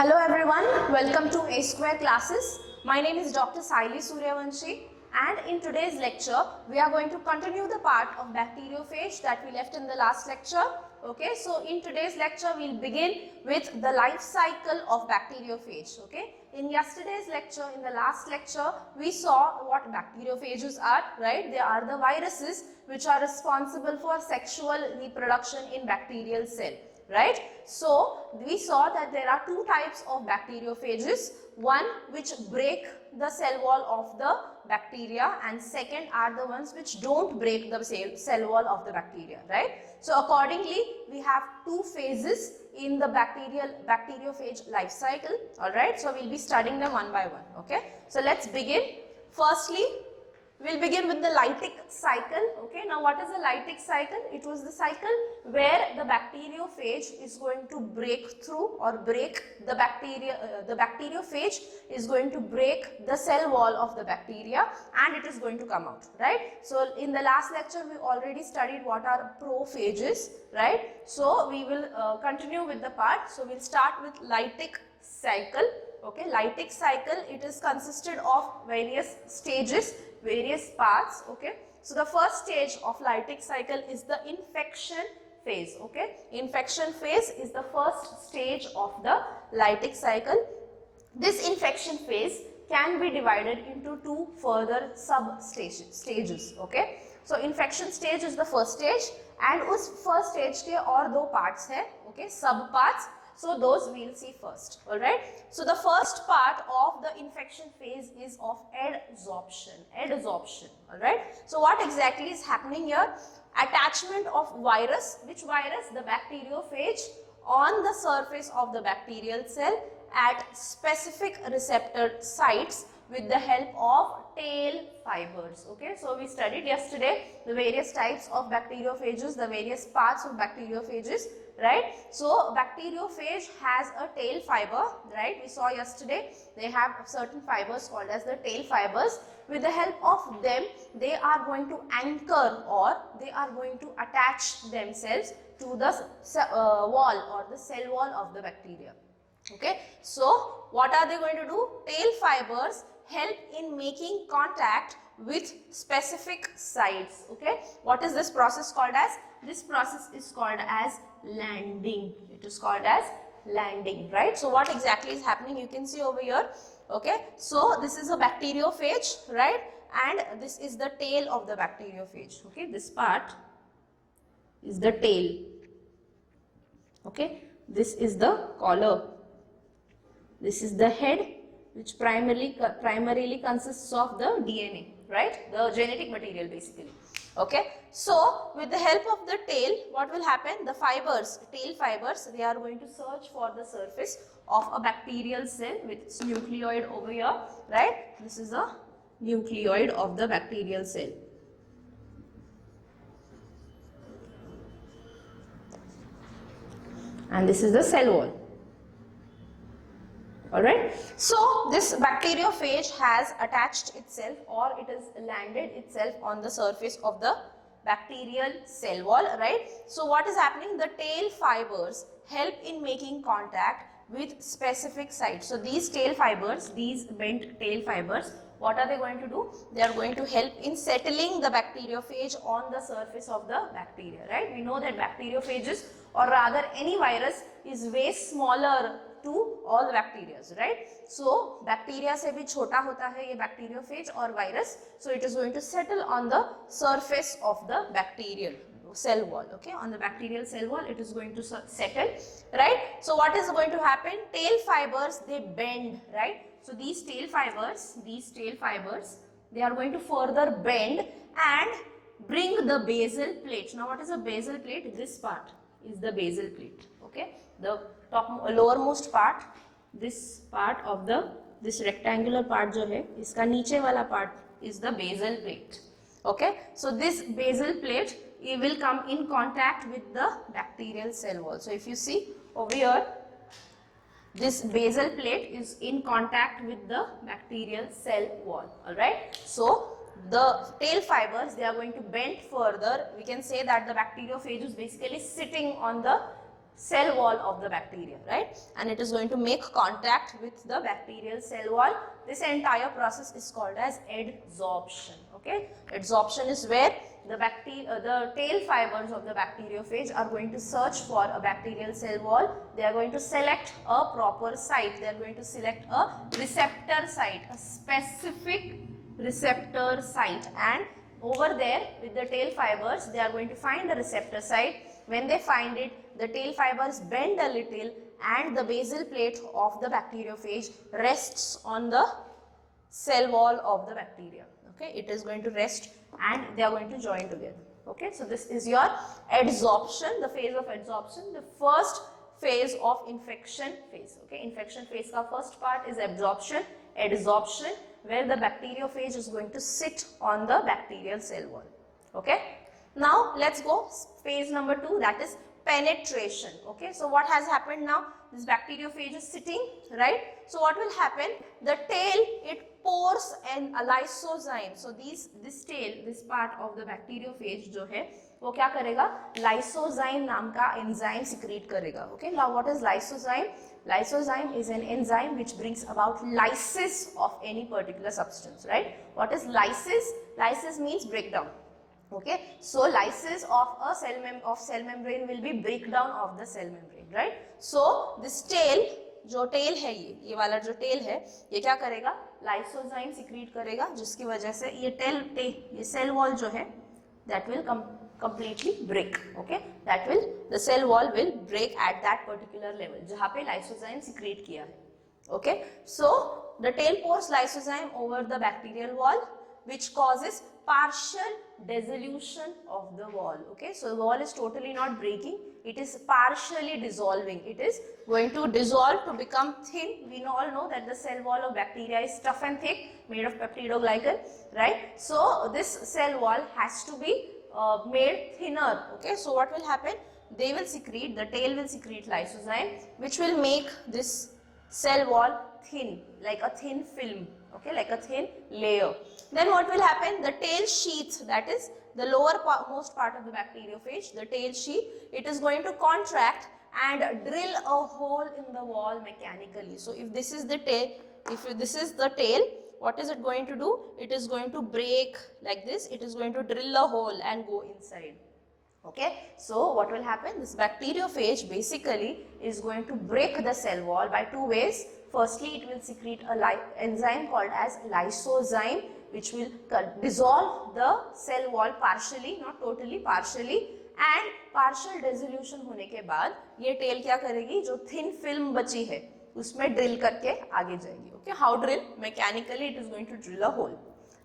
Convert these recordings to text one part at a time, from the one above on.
Hello everyone, welcome to A Square classes. My name is Dr. Saili Suryavanshi, and in today's lecture we are going to continue the part of bacteriophage that we left in the last lecture. Okay, so in today's lecture we'll begin with the life cycle of bacteriophage. Okay, in yesterday's lecture, in the last lecture, we saw what bacteriophages are, right? They are the viruses which are responsible for sexual reproduction in bacterial cell. Right? So, we saw that there are two types of bacteriophages, one which break the cell wall of the bacteria and second are the ones which don't break the cell wall of the bacteria, right? So, accordingly, we have two phases in the bacteriophage life cycle, alright? So, we will be studying them one by one, okay? So, let's begin. Firstly, we'll begin with the lytic cycle. Okay, now what is the lytic cycle? It was the cycle where the bacteriophage is going to break through or break the bacteria. The bacteriophage is going to break the cell wall of the bacteria and it is going to come out, right? So in the last lecture we already studied what are prophages, right? So we will continue with the part. So we'll start with lytic cycle. Okay, lytic cycle, it is consisted of various stages, various parts. Okay, so the first stage of lytic cycle is the infection phase. Okay, infection phase is the first stage of the lytic cycle. This infection phase can be divided into two further sub stages. Okay, so infection stage is the first stage and उस first stage के और दो parts है. Okay, sub parts. So those we will see first, alright. So the first part of the infection phase is of adsorption, alright. So what exactly is happening here? Attachment of virus, which virus? The bacteriophage on the surface of the bacterial cell at specific receptor sites with the help of tail fibers. Okay, so we studied yesterday the various types of bacteriophages, the various parts of bacteriophages, right? So bacteriophage has a tail fiber, right? We saw yesterday they have certain fibers called as the tail fibers. With the help of them, they are going to anchor or they are going to attach themselves to the wall or the cell wall of the bacteria. Okay, so what are they going to do? Tail fibers help in making contact with specific sites. Okay, what is this process called as? This process is called as landing. It is called as landing, right? So what exactly is happening? You can see over here. Okay, so this is a bacteriophage, right? And this is the tail of the bacteriophage. Okay, this part is the tail. Okay, this is the collar. This is the head, which primarily consists of the DNA, right? The genetic material basically. Okay, so with the help of the tail, what will happen? The fibers, tail fibers, they are going to search for the surface of a bacterial cell with its nucleoid over here, right? This is a nucleoid of the bacterial cell. And this is the cell wall. Alright, so this bacteriophage has attached itself or it has landed itself on the surface of the bacterial cell wall, right? So what is happening? The tail fibers help in making contact with specific sites. So these tail fibers, these bent tail fibers, what are they going to do? They are going to help in settling the bacteriophage on the surface of the bacteria, right? We know that bacteriophages, or rather any virus, is way smaller to all the bacteria, right? So bacteria se bhi chota hota hai ye bacteriophage or virus. So it is going to settle on the surface of the bacterial cell wall. Okay, on the bacterial cell wall it is going to settle, right? So what is going to happen? Tail fibers, they bend, right? So these tail fibers, they are going to further bend and bring the basal plate. Now what is a basal plate? This part is the basal plate. Okay, the lowermost part, this part of this rectangular part jo hai, iska niche wala part is the basal plate. Okay, so this basal plate, it will come in contact with the bacterial cell wall. So if you see over here, this basal plate is in contact with the bacterial cell wall. Alright, so the tail fibers, they are going to bend further. We can say that the bacteriophage is basically sitting on the cell wall of the bacteria, right? And it is going to make contact with the bacterial cell wall. This entire process is called as adsorption. Okay, adsorption is where the tail fibers of the bacteriophage are going to search for a bacterial cell wall. They are going to select a proper site. They are going to select a receptor site, a specific receptor site, and over there with the tail fibers they are going to find the receptor site. When they find it, the tail fibers bend a little and the basal plate of the bacteriophage rests on the cell wall of the bacteria. Okay, it is going to rest and they are going to join together. Okay, so this is your adsorption, the phase of adsorption, the first phase of infection phase. Okay, infection phase ka first part is absorption, adsorption, where the bacteriophage is going to sit on the bacterial cell wall. Okay, now let's go phase number 2, that is penetration. Okay, so what has happened now? This bacteriophage is sitting, right? So what will happen? The tail, it pores an lysozyme. So this tail, this part of the bacteriophage जो है वो क्या करेगा? Lysozyme नाम का enzyme secrete करेगा. Okay, now what is lysozyme? Lysozyme is an enzyme which brings about lysis of any particular substance, right? What is lysis? Lysis means breakdown. Okay, so lysis of a cell membrane will be breakdown of the cell membrane, right? So this tail, जो tail है ये वाला जो tail है ये क्या करेगा? Lysozyme secrete करेगा, जिसकी वजह से ये cell wall जो है that will completely break. Okay, the cell wall will break at that particular level जहाँ पे lysozyme secrete किया है. Okay, so the tail pours lysozyme over the bacterial wall, which causes partial dissolution of the wall. Okay, so the wall is totally not breaking, it is partially dissolving. It is going to dissolve to become thin. We all know that the cell wall of bacteria is tough and thick, made of peptidoglycan, right? So this cell wall has to be made thinner. Okay, so what will happen? They will secrete, the tail will secrete lysozyme, which will make this cell wall thin, like a thin film. Okay, like a thin layer. Then what will happen? The tail sheath, that is the most part of the bacteriophage, the tail sheath, it is going to contract and drill a hole in the wall mechanically. So if this is the tail, what is it going to do? It is going to break like this. It is going to drill a hole and go inside. Okay, so what will happen? This bacteriophage basically is going to break the cell wall by two ways. Firstly, it will secrete an enzyme called as lysozyme, which will dissolve the cell wall partially, not totally, partially, and partial dissolution होने के बाद ये tail क्या करेगी? जो thin film बची है उसमें drill करके आगे जाएगी. Okay, how drill? Mechanically, it is going to drill a hole,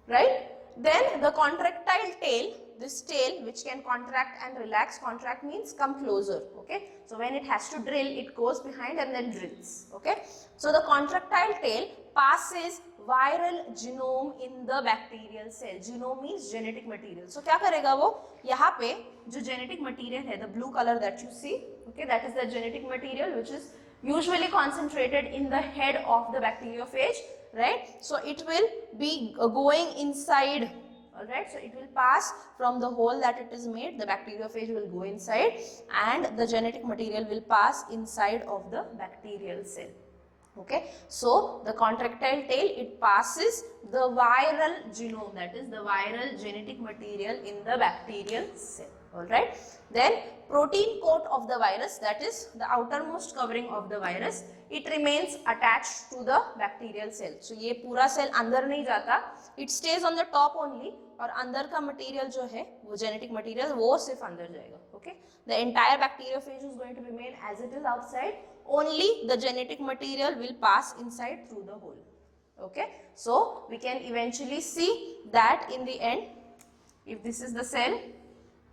right? Then the contractile tail, this tail which can contract and relax. Contract means come closer. Okay, so when it has to drill, it goes behind and then drills. Okay, so the contractile tail passes viral genome in the bacterial cell. Genome means genetic material. So क्या करेगा वो? यहाँ पे जो genetic material है, the blue color that you see, okay, that is the genetic material which is usually concentrated in the head of the bacteriophage, right? So it will be going inside. Alright, so it will pass from the hole that it is made, the bacteriophage will go inside and the genetic material will pass inside of the bacterial cell. Okay, so the contractile tail, it passes the viral genome, that is the viral genetic material in the bacterial cell. Alright, then protein coat of the virus, that is the outermost covering of the virus, it remains attached to the bacterial cell. So ये पूरा cell अंदर नहीं जाता, it stays on the top only और अंदर का material जो है वो genetic material वो सिर्फ अंदर जाएगा. Okay, the entire bacteriophage is going to remain as it is outside, only the genetic material will pass inside through the hole. Okay, so we can eventually see that in the end, if this is the cell,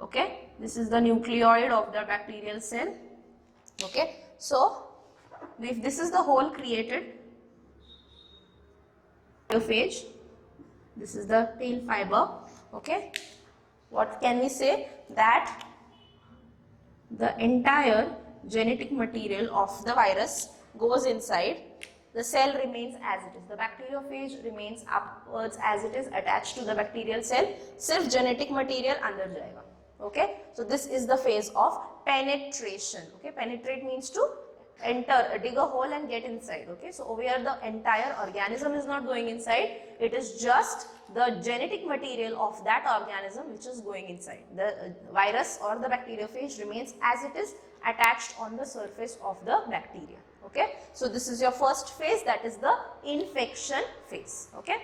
okay, this is the nucleoid of the bacterial cell. Okay, so if this is the hole created, bacteriophage, this is the tail fiber. Okay, what can we say? That the entire genetic material of the virus goes inside, the cell remains as it is, the bacteriophage remains upwards as it is attached to the bacterial cell, सिर्फ genetic material अंदर जाएगा. Okay, so this is the phase of penetration. Okay, penetrate means to enter, dig a hole and get inside. Okay, so over here the entire organism is not going inside, it is just the genetic material of that organism which is going inside. The virus or the bacteriophage remains as it is, attached on the surface of the bacteria. Okay, so this is your first phase, that is the infection phase. Okay.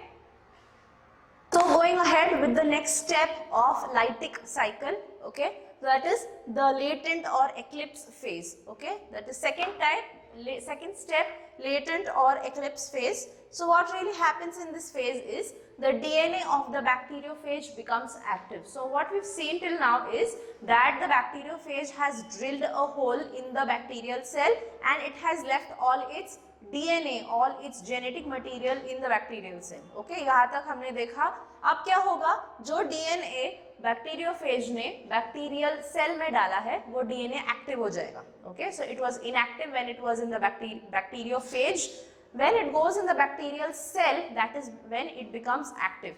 So going ahead with the next step of lytic cycle, okay, that is the latent or eclipse phase. Okay, that is second step, latent or eclipse phase. So what really happens in this phase is the DNA of the bacteriophage becomes active. So what we've seen till now is that the bacteriophage has drilled a hole in the bacterial cell and it has left all its DNA, all its genetic material in the bacterial cell. Okay, यहाँ तक हमने देखा. अब क्या होगा, जो DNA bacteriophage ने bacterial cell में डाला है वो DNA एक्टिव हो जाएगा. Okay, so it was inactive when it was in the bacteriophage. When it goes in the bacterial cell, that is when it becomes active.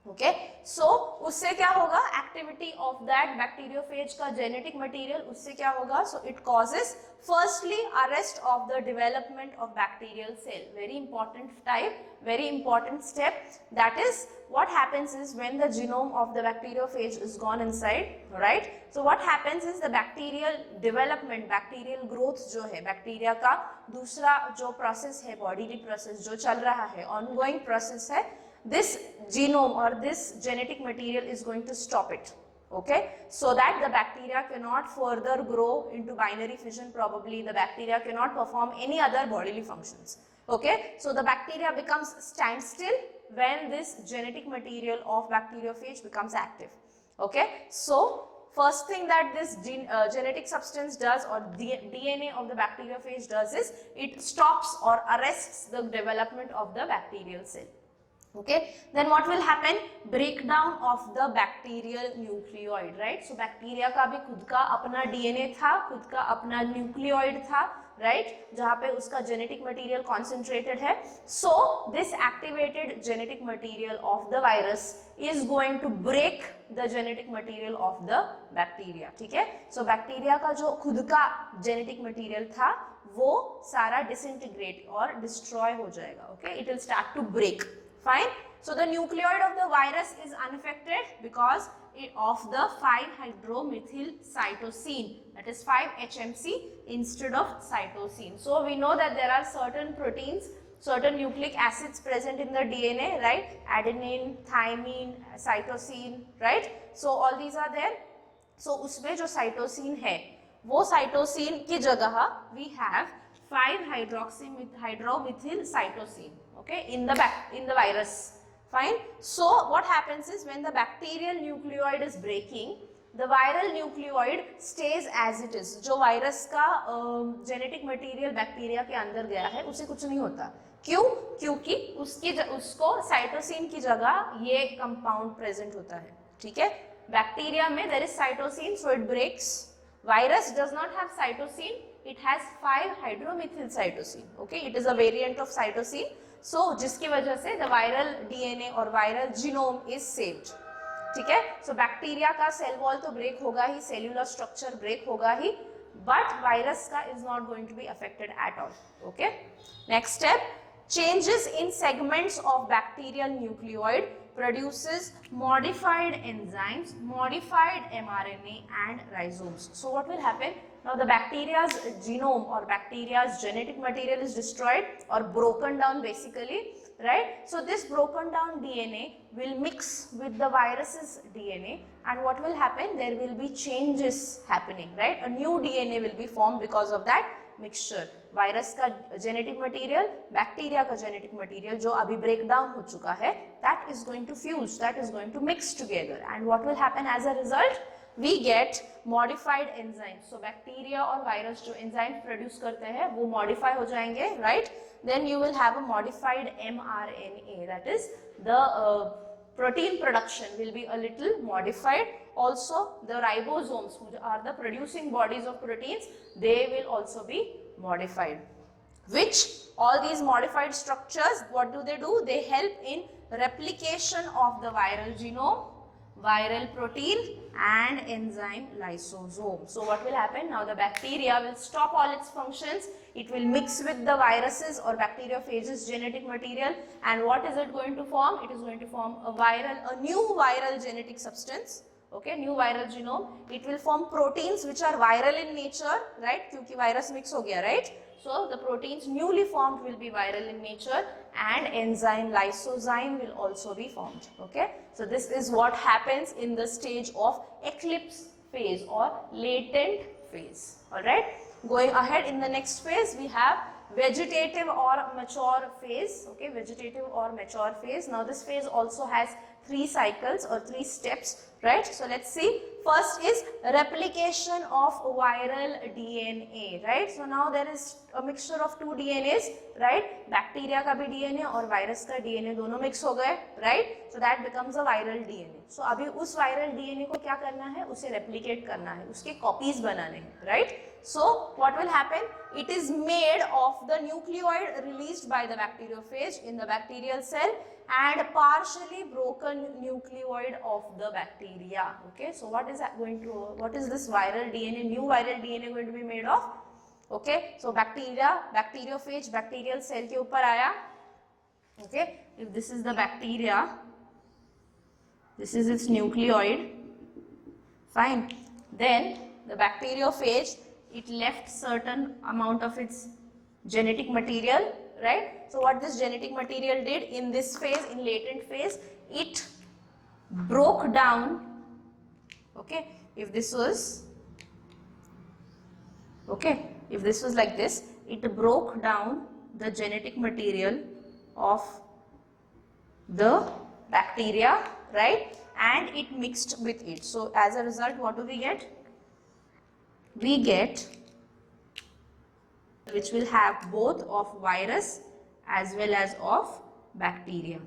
Okay, so उससे क्या होगा, एक्टिविटी ऑफ दैट बैक्टीरियोफेज का genetic material, उससे क्या होगा, so it causes firstly arrest of the development of bacterial cell. Very important type, very important step. That is what happens is when the genome of the bacteriophage is gone inside, right? So what happens is the bacterial development, bacterial growth जो है bacteria का दूसरा जो process है, bodily process जो चल रहा है, ongoing process है, this genome or this genetic material is going to stop it. Okay, so that the bacteria cannot further grow into binary fission. Probably the bacteria cannot perform any other bodily functions. Okay, so the bacteria becomes standstill when this genetic material of bacteriophage becomes active. Okay, so first thing that this genetic substance does, or DNA of the bacteriophage does, is it stops or arrests the development of the bacterial cell. Okay, then what will happen, breakdown of the bacterial nucleoid, right? So bacteria का भी खुद का अपना DNA था, खुद का अपना nucleoid था, right, जहाँ पे उसका genetic material concentrated है. So this activated genetic material of the virus is going to break the genetic material of the bacteria. ठीक है, so bacteria का जो खुद का genetic material था वो सारा disintegrate और destroy हो जाएगा. Okay, it will start to break. Fine. So the nucleoid of the virus is unaffected because of the 5-hydromethyl cytosine, that is 5-HMC instead of cytosine. So we know that there are certain proteins, certain nucleic acids present in the DNA, right? Adenine, thymine, cytosine, right? So all these are there. So उसमें जो cytosine है, वो cytosine की जगह we have 5-hydromethyl cytosine. Okay, in the virus. Fine. So what happens is when the bacterial nucleoid is breaking, the viral nucleoid stays as it is. जो virus का genetic material bacteria के अंदर गया है उसे कुछ नहीं होता. क्यों? क्योंकि उसको cytosine की जगह ये compound present होता है. ठीक है? Bacteria में there is cytosine, so it breaks. Virus does not have cytosine. It has 5-hydromethyl cytosine. Okay, it is a variant of cytosine. So जिसकी वजह से the viral DNA और viral genome is saved. ठीक है, so bacteria का cell wall तो break होगा ही, cellular structure break होगा ही, but virus का is not going to be affected at all. Okay, next step, changes in segments of bacterial nucleoid produces modified enzymes, modified mRNA and ribosomes. So what will happen? Now the bacteria's genome or bacteria's genetic material is destroyed or broken down basically, right? So this broken down DNA will mix with the virus's DNA, and what will happen? There will be changes happening, right? A new DNA will be formed because of that mixture. Virus का genetic material, bacteria का genetic material जो अभी break down हो चुका है, that is going to fuse, that is going to mix together, and what will happen as a result? We get modified enzymes. So bacteria और virus जो enzymes produce करते हैं वो modify हो जाएंगे, right? Then you will have a modified mRNA, that is the protein production will be a little modified. Also the ribosomes, who are the producing bodies of proteins, they will also be modified. Which all these modified structures, what do? They help in replication of the viral genome, viral protein and enzyme lysosome. So what will happen? Now the bacteria will stop all its functions. It will mix with the viruses or bacteriophages genetic material, and what is it going to form? It is going to form a new viral genetic substance. Okay, new viral genome. It will form proteins which are viral in nature, right? क्योंकि virus mix हो गया, right? So the proteins newly formed will be viral in nature, and enzyme lysozyme will also be formed. Okay, so this is what happens in the stage of eclipse phase or latent phase. All right, going ahead, in the next phase we have vegetative or mature phase. Okay, vegetative or mature phase. Now this phase also has 3 cycles or 3 steps, right? So let's see. First is replication of viral DNA, right? So now there is a mixture of 2 DNAs, right? Bacteria का भी DNA और virus का DNA दोनों mix हो गए, right? So that becomes a viral DNA. So अभी उस viral DNA को क्या करना है? उसे replicate करना है, उसके copies बनाने हैं, right? So what will happen? It is made of the nucleoid released by the bacteriophage in the bacterial cell and partially broken nucleoid of the bacteria. Okay, so what is this viral DNA, new viral DNA going to be made of? Okay, so bacteriophage bacterial cell के ऊपर आया. Okay, if this is the bacteria, this is its nucleoid, fine. Then the bacteriophage, it left certain amount of its genetic material, right? So what this genetic material did in this phase, in latent phase, it broke down. Okay, if this was like this, it broke down the genetic material of the bacteria, right? And it mixed with it. So as a result, what do we get? We get which will have both of virus as well as of bacteria.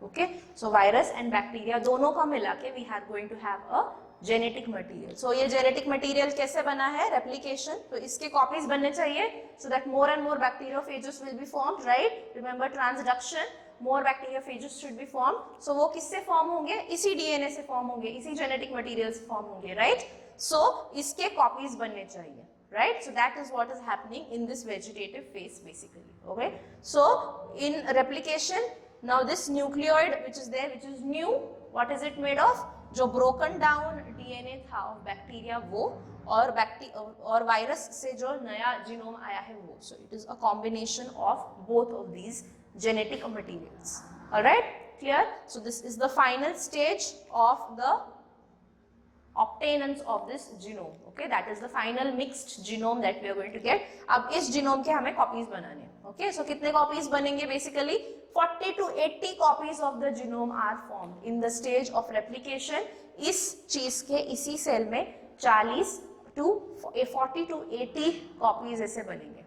Okay, so virus and bacteria दोनों का मिला के we are going to have a genetic material. So ये genetic material कैसे बना है? Replication. तो इसके copies बनने चाहिए so that more and more bacteriophages will be formed, right? Remember transduction, more bacteriophages should be formed. So वो किससे form होंगे? इसी DNA से form होंगे, इसी genetic material से form होंगे, right? So इसके copies बनने चाहिए, right? So that is what is happening in this vegetative phase basically. Okay, so in replication, now this nucleoid which is there, which is new, what is it made of? जो broken down DNA था of bacteria वो और virus से जो नया genome आया है वो. So it is a combination of both of these genetic materials. All right, clear? So this is the final stage of the obtainance of this genome. Okay, that is the final mixed genome that we are going to get. अब इस genome के हमें copies बनाने हैं. Okay, so कितने copies बनेंगे? Basically 40 to 80 copies of the genome are formed in the stage of replication. इस चीज के इसी सेल में 40 to 80 copies ऐसे बनेंगे.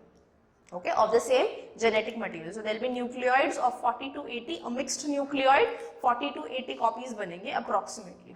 Okay, of the same genetic material. So there will be nucleoids of 40 to 80, a mixed nucleoid, 40 to 80 copies बनेंगे approximately.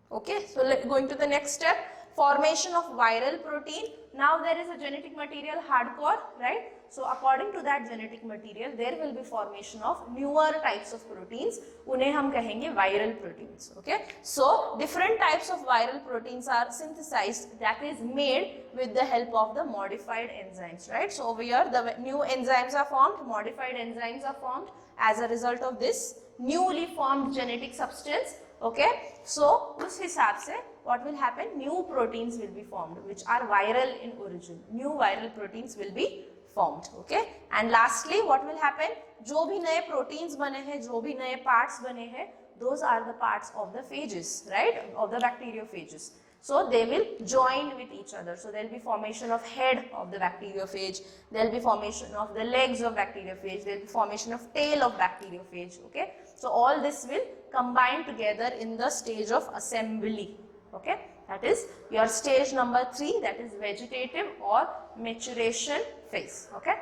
Okay, so going to the next step, formation of viral protein. Now there is a genetic material hardcore, right? So according to that genetic material, there will be formation of newer types of proteins. उन्हें हम कहेंगे viral proteins. Okay, so different types of viral proteins are synthesized, that is made with the help of the modified enzymes, right? So over here the new enzymes are formed, modified enzymes are formed as a result of this newly formed genetic substance. Okay, so उस हिसाब से what will happen? New proteins will be formed which are viral in origin. New viral proteins will be formed. Okay, and lastly what will happen? जो भी नए proteins बने हैं, जो भी नए parts बने हैं, those are the parts of the phages, right? Of the bacteriophages. So they will join with each other. So there will be formation of head of the bacteriophage. There will be formation of the legs of bacteriophage. There will be formation of tail of bacteriophage. Okay. So all this will combine together in the stage of assembly. Okay. That is your stage number 3, that is vegetative or maturation phase. Okay.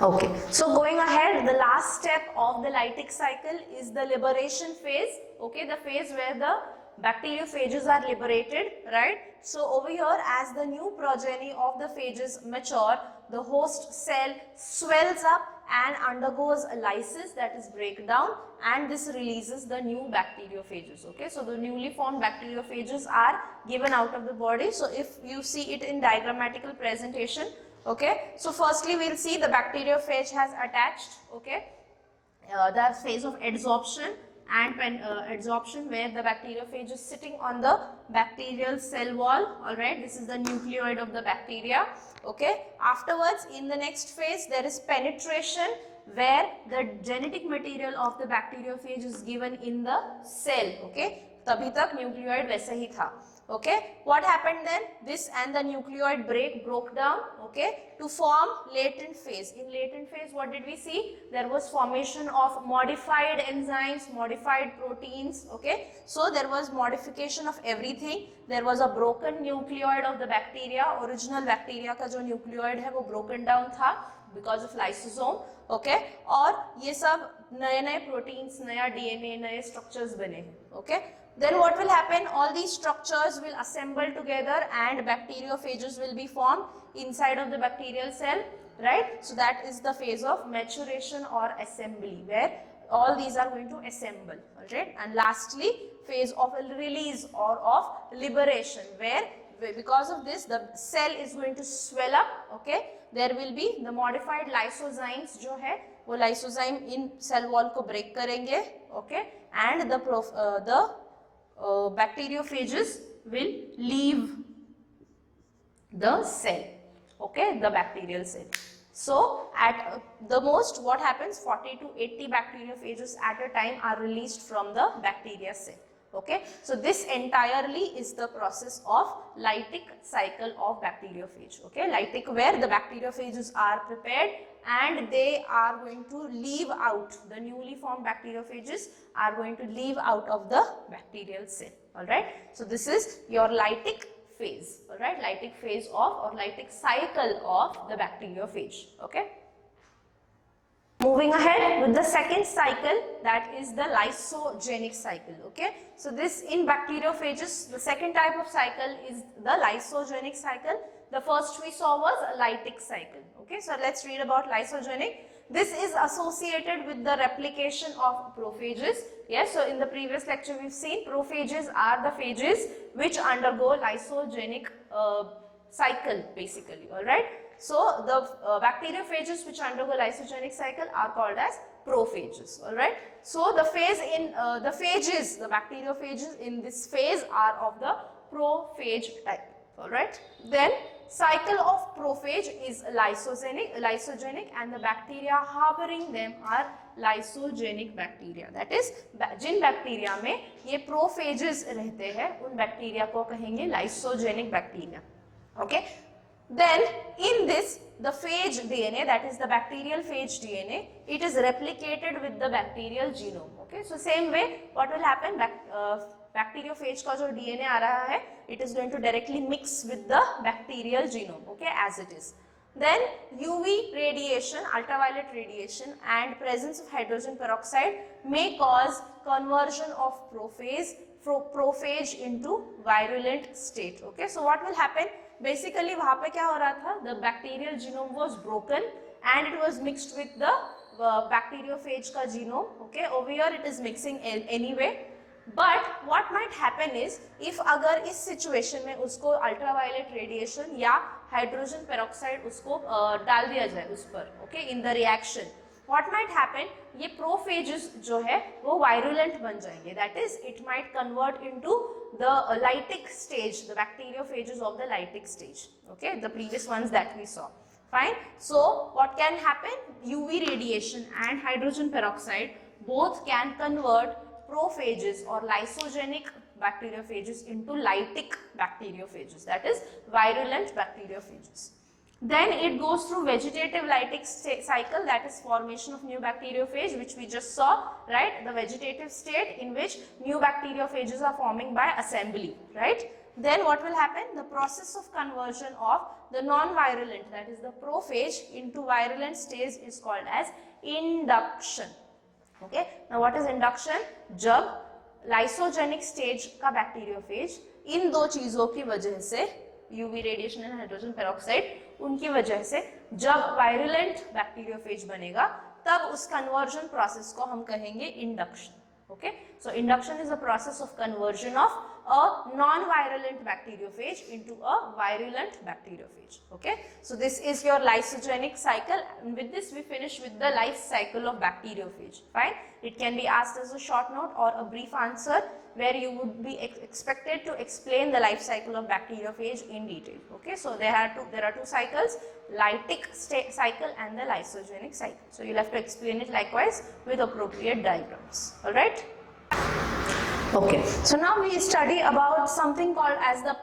Okay, so going ahead, the last step of the lytic cycle is the liberation phase. Okay, the phase where the bacteriophages are liberated, right? So over here, as the new progeny of the phages mature, the host cell swells up and undergoes a lysis, that is breakdown, and this releases the new bacteriophages. Okay, so the newly formed bacteriophages are given out of the body. So if you see it in diagrammatical presentation, okay, so firstly we'll see the bacteriophage has attached, okay, the phase of adsorption and adsorption, where the bacteriophage is sitting on the bacterial cell wall. All right, this is the nucleoid of the bacteria. Okay, afterwards in the next phase there is penetration, where the genetic material of the bacteriophage is given in the cell. Okay, तभी तक nucleoid वैसे ही था. Okay, what happened then? This and the nucleoid broke down, okay, to form latent phase. In latent phase, what did we see? There was formation of modified enzymes, modified proteins, okay. So there was modification of everything. There was a broken nucleoid of the bacteria. Original bacteria का जो nucleoid है वो broken down था because of lysosome, okay. और ये सब नए proteins, नया DNA, नए structures बने हैं, okay. Then what will happen? All these structures will assemble together and bacteriophages will be formed inside of the bacterial cell, right? So that is the phase of maturation or assembly, where all these are going to assemble, alright? And lastly, phase of release or of liberation, where because of this the cell is going to swell up, okay? There will be the modified lysozymes जो है वो lysozyme in cell wall को break करेंगे, okay? And the bacteriophages will leave the cell, okay, the bacterial cell. So at the most what happens, 40 to 80 bacteriophages at a time are released from the bacteria cell. Okay, so this entirely is the process of lytic cycle of bacteriophage. Okay, lytic, where the bacteriophages are prepared and they are going to leave out, the newly formed bacteriophages are going to leave out of the bacterial cell. Alright, so this is your lytic phase. Alright, lytic phase of or lytic cycle of the bacteriophage. Okay. Moving ahead with the second cycle, that is the lysogenic cycle. Okay, so this in bacteriophages, the second type of cycle is the lysogenic cycle. The first we saw was a lytic cycle. Okay, so let's read about lysogenic. This is associated with the replication of prophages. Yes, so in the previous lecture we've seen prophages are the phages which undergo lysogenic cycle basically. All right. So the bacteriophages which undergo lysogenic cycle are called as prophages. All right. So the phase in the phages, the bacteriophages in this phase are of the prophage type. All right. Then cycle of prophage is lysogenic, and the bacteria harboring them are lysogenic bacteria. That is, Jin bacteria में ये prophages रहते हैं उन bacteria को कहेंगे lysogenic bacteria. Okay. Then in this, the phage DNA, that is the bacterial phage DNA, it is replicated with the bacterial genome. Okay, so same way what will happen, bacteriophage का जो DNA आ रहा है, it is going to directly mix with the bacterial genome, okay, as it is. Then UV radiation, ultraviolet radiation and presence of hydrogen peroxide may cause conversion of prophage into virulent state. Okay, so what will happen? Basically वहाँ पे क्या हो रहा था? The bacterial genome was broken and it was mixed with the bacteriophage का genome. Okay, over here it is mixing anyway. But what might happen is, if अगर इस situation में उसको ultraviolet radiation या hydrogen peroxide उसको डाल दिया जाए उस पर, okay, in the reaction, what might happen? ये prophages जो है वो virulent बन जाएंगे. That is, it might convert into the lytic stage, the bacteriophages of the lytic stage. Okay, the previous ones that we saw. Fine. So what can happen? UV radiation and hydrogen peroxide both can convert prophages or lysogenic bacteriophages into lytic bacteriophages, that is virulent bacteriophages. Then it goes through vegetative lytic cycle, that is formation of new bacteriophage, which we just saw, right? The vegetative state in which new bacteriophages are forming by assembly, right? Then what will happen? The process of conversion of the non-virulent, that is the prophage, into virulent stage is called as induction. Okay, now what is induction? जब lysogenic stage का bacteriophage इन दो चीजों की वजह से UV radiation and hydrogen peroxide उनकी वजह से जब वायरुलेंट बैक्टीरियोफेज बनेगा तब उस कन्वर्जन प्रोसेस को हम कहेंगे induction. Okay, so induction is a process of conversion of a non-virulent bacteriophage into a virulent bacteriophage. Okay, so this is your lysogenic cycle, and with this we finish with the life cycle of bacteriophage. Fine, it can be asked as a short note or a brief answer where you would be expected to explain the life cycle of bacteriophage in detail. Okay, so there are two cycles, lytic cycle and the lysogenic cycle. So you'll have to explain it likewise with appropriate diagrams. All right. Okay, so now we study about something called as the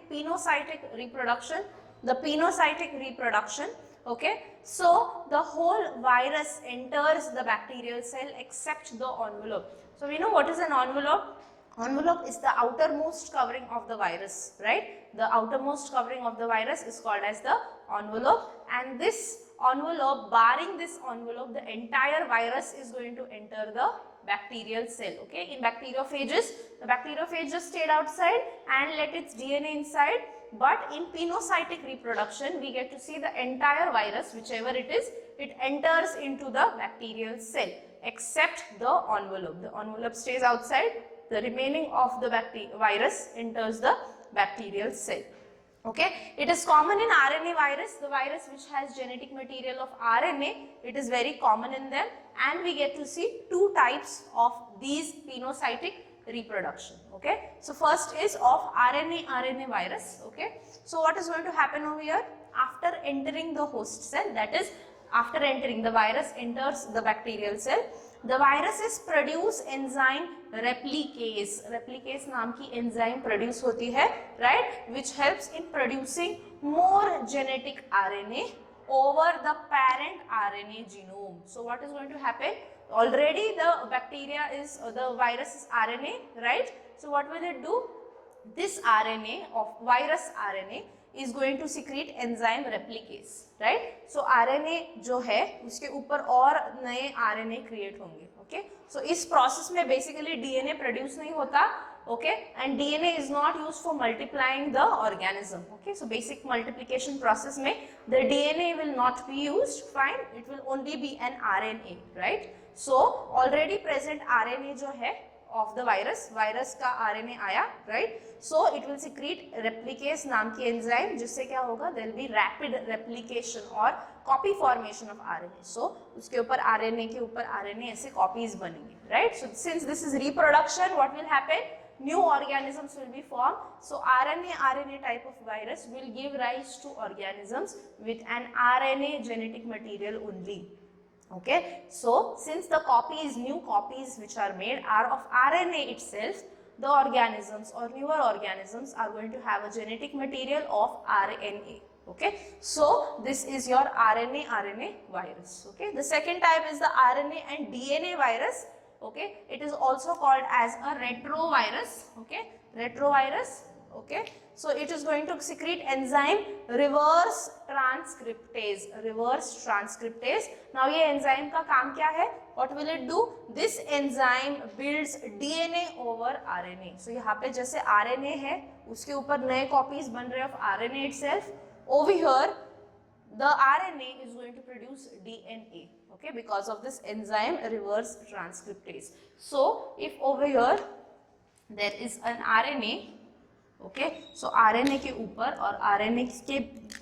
pinocytic reproduction. The pinocytic reproduction. Okay, so the whole virus enters the bacterial cell except the envelope. So we know what is an envelope. Envelope is the outermost covering of the virus, right? The outermost covering of the virus is called as the envelope, and this envelope, barring this envelope, the entire virus is going to enter the bacterial cell. Okay, in bacteriophages, the bacteriophage just stayed outside and let its DNA inside, but in pinocytic reproduction we get to see the entire virus, whichever it is, it enters into the bacterial cell except the envelope. The envelope stays outside, the remaining of the virus enters the bacterial cell. Okay, it is common in RNA virus, the virus which has genetic material of RNA, it is very common in them, and we get to see two types of these pinocytic reproduction. Okay, so first is of RNA virus. Okay, so what is going to happen over here? After entering the host cell, that is after entering, the virus enters the bacterial cell, the viruses produce enzyme replicase. Replicase नाम की enzyme produce होती है, right, which helps in producing more genetic RNA over the parent RNA genome. So what is going to happen? Already the the virus is RNA, right? So what will it do? This RNA of virus RNA is going to secrete enzyme replicase, right? So RNA जो है उसके ऊपर और नए RNA create होंगे. Okay, so इस process में basically DNA produce नहीं होता. Okay, and DNA is not used for multiplying the organism. Okay, so basic multiplication process में the DNA will not be used. Fine, it will only be an RNA, right? So already present RNA जो है of the virus का RNA आया, right? So it will secrete replicase नाम की enzyme, जिससे क्या होगा? There will be rapid replication or copy formation of RNA. So उसके ऊपर RNA के ऊपर RNA ऐसे copies बनेंगे, right? So since this is reproduction, what will happen? New organisms will be formed. So RNA type of virus will give rise to organisms with an RNA genetic material only. Okay, so since the new copies which are made are of RNA itself, the organisms or newer organisms are going to have a genetic material of RNA. Okay, so this is your RNA virus. Okay, the second type is the RNA and DNA virus. Okay, it is also called as a retrovirus. Okay, retrovirus. Okay, so it is going to secrete enzyme reverse transcriptase. Reverse transcriptase. Now ये enzyme का काम क्या है? What will it do? This enzyme builds DNA over RNA. So यहाँ पे जैसे RNA है, उसके ऊपर नए copies बन रहे of RNA itself. Over here, the RNA is going to produce DNA. Okay, because of this enzyme reverse transcriptase. So if over here there is an RNA, okay, so RNA के ऊपर और RNA के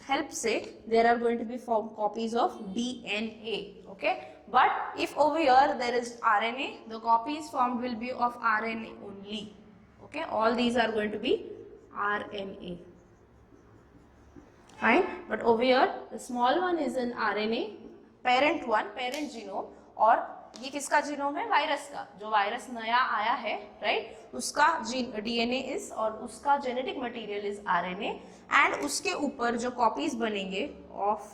help से there are going to be formed copies of DNA. Okay, but if over here there is RNA, the copies formed will be of RNA only. Okay, all these are going to be RNA. Fine, but over here the small one is an RNA, parent genome, और ये किसका genome है? Virus का. जो virus नया आया है, right, उसका DNA इज और उसका genetic material is RNA, and उसके ऊपर जो कॉपीज बनेंगे of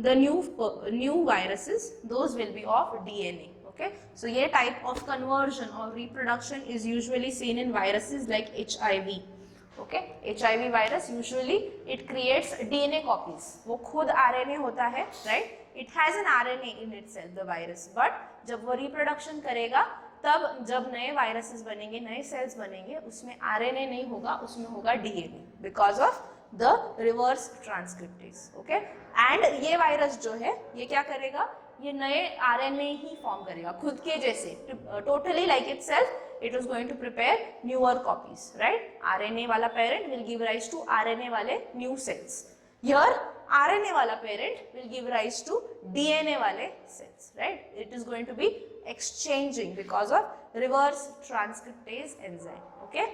the new viruses, those will be of DNA. Okay, so ये type of conversion or reproduction is usually seen in viruses like HIV. Okay, HIV virus usually it creates DNA copies. वो खुद RNA होता है, right? It has an RNA in itself, the virus. But जब वो reproduction करेगा, तब जब नए viruses बनेंगे, नए cells बनेंगे, उसमें RNA नहीं होगा, उसमें होगा DNA. Because of the reverse transcriptase. Okay, and ये वायरस जो है ये क्या करेगा, ये नए RNA ही फॉर्म करेगा खुद के जैसे, totally like itself. It is going to prepare newer copies, right? RNA वाला parent will give rise to RNA वाले new cells. Here RNA वाला parent will give rise to DNA वाले cells, right? It is going to be exchanging because of reverse transcriptase enzyme. Okay,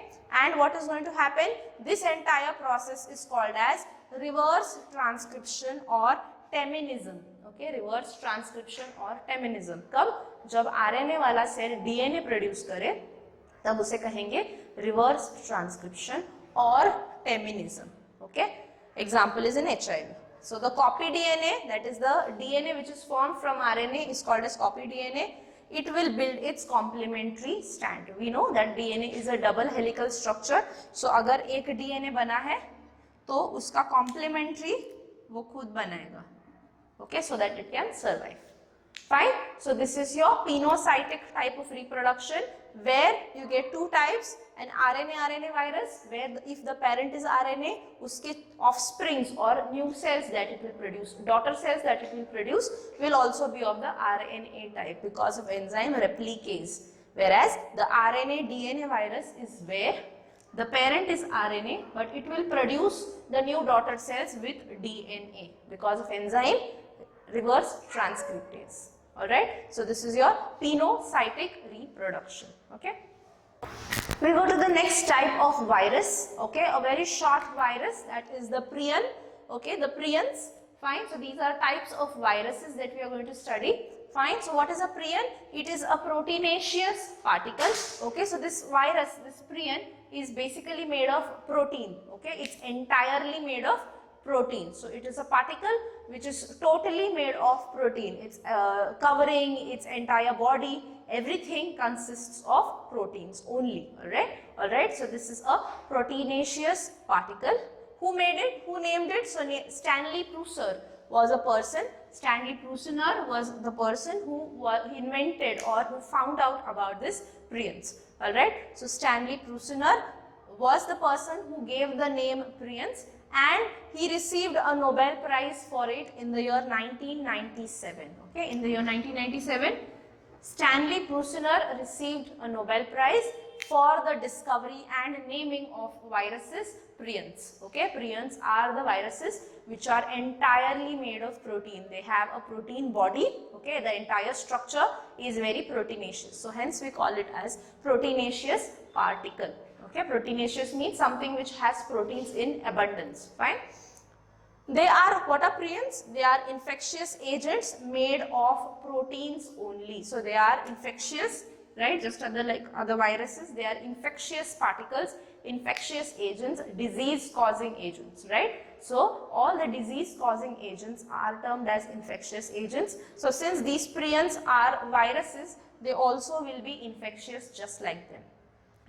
and what is going to happen? This entire process is called as reverse transcription or teminism. Okay, reverse transcription or teminism. कब? जब RNA वाला cell DNA produce करे तब उसे कहेंगे reverse transcription or teminism. Okay, example is in HIV. So the copy DNA, that is the DNA which is formed from RNA, is called as copy DNA. It will build its complementary strand. We know that DNA is a double helical structure. So अगर एक DNA बना है तो उसका complementary वो खुद बनाएगा. Okay, so that it can survive. Fine. So this is your pinocytic type of reproduction where you get two types, an RNA virus where if the parent is RNA, uske offsprings or new cells that it will produce, daughter cells that it will produce will also be of the RNA type because of enzyme replicase. Whereas the RNA DNA virus is where the parent is RNA but it will produce the new daughter cells with DNA because of enzyme reverse transcriptase. Alright, so this is your pinocytic reproduction. Okay, we go to the next type of virus. Okay, a very short virus, that is the prion. Okay, the prions. Fine, so these are types of viruses that we are going to study. Fine, so what is a prion? It is a proteinaceous particle. Okay, so this virus, this prion is basically made of protein. Okay, it's entirely made of protein. So it is a particle which is totally made of protein. It's covering its entire body. Everything consists of proteins only. Alright. So this is a proteinaceous particle. Who made it? Who named it? So Stanley Prusiner was a person. Stanley Prusiner was the person who invented or who found out about this prions. Alright. So Stanley Prusiner was the person who gave the name prions, and he received a Nobel Prize for it in the year 1997. Okay, in the year 1997, Stanley Prusiner received a Nobel Prize for the discovery and naming of viruses prions. Okay, prions are the viruses which are entirely made of protein. They have a protein body. Okay, the entire structure is very proteinaceous. So hence we call it as proteinaceous particle. Okay, proteinaceous means something which has proteins in abundance. Fine. They are, what are prions? They are infectious agents made of proteins only. So they are infectious, right? Just like other viruses, they are infectious particles, infectious agents, disease causing agents, right? So all the disease causing agents are termed as infectious agents. So since these prions are viruses, they also will be infectious just like them.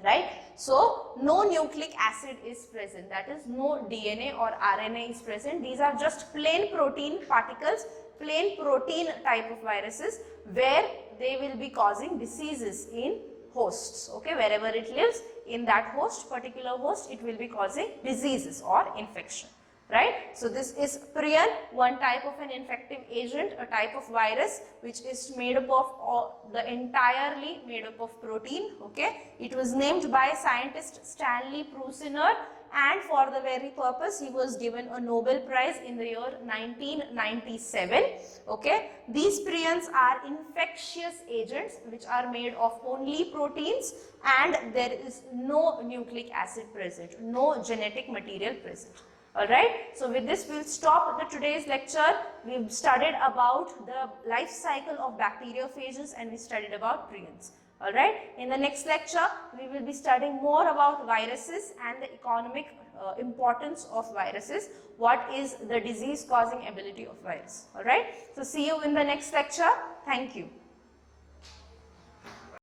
Right? So no nucleic acid is present, that is no DNA or RNA is present. These are just plain protein particles, plain protein type of viruses where they will be causing diseases in hosts. Okay, wherever it lives, in that host, particular host, it will be causing diseases or infection. Right? So this is prion, one type of an infective agent, a type of virus which is made up of entirely made up of protein. Okay, it was named by scientist Stanley Prusiner, and for the very purpose he was given a Nobel Prize in the year 1997. Okay, these prions are infectious agents which are made of only proteins, and there is no nucleic acid present, no genetic material present. Alright, so with this we will stop the today's lecture. We've studied about the life cycle of bacteriophages and we studied about prions. Alright, in the next lecture we will be studying more about viruses and the economic importance of viruses. What is the disease causing ability of virus? Alright, so see you in the next lecture. Thank you.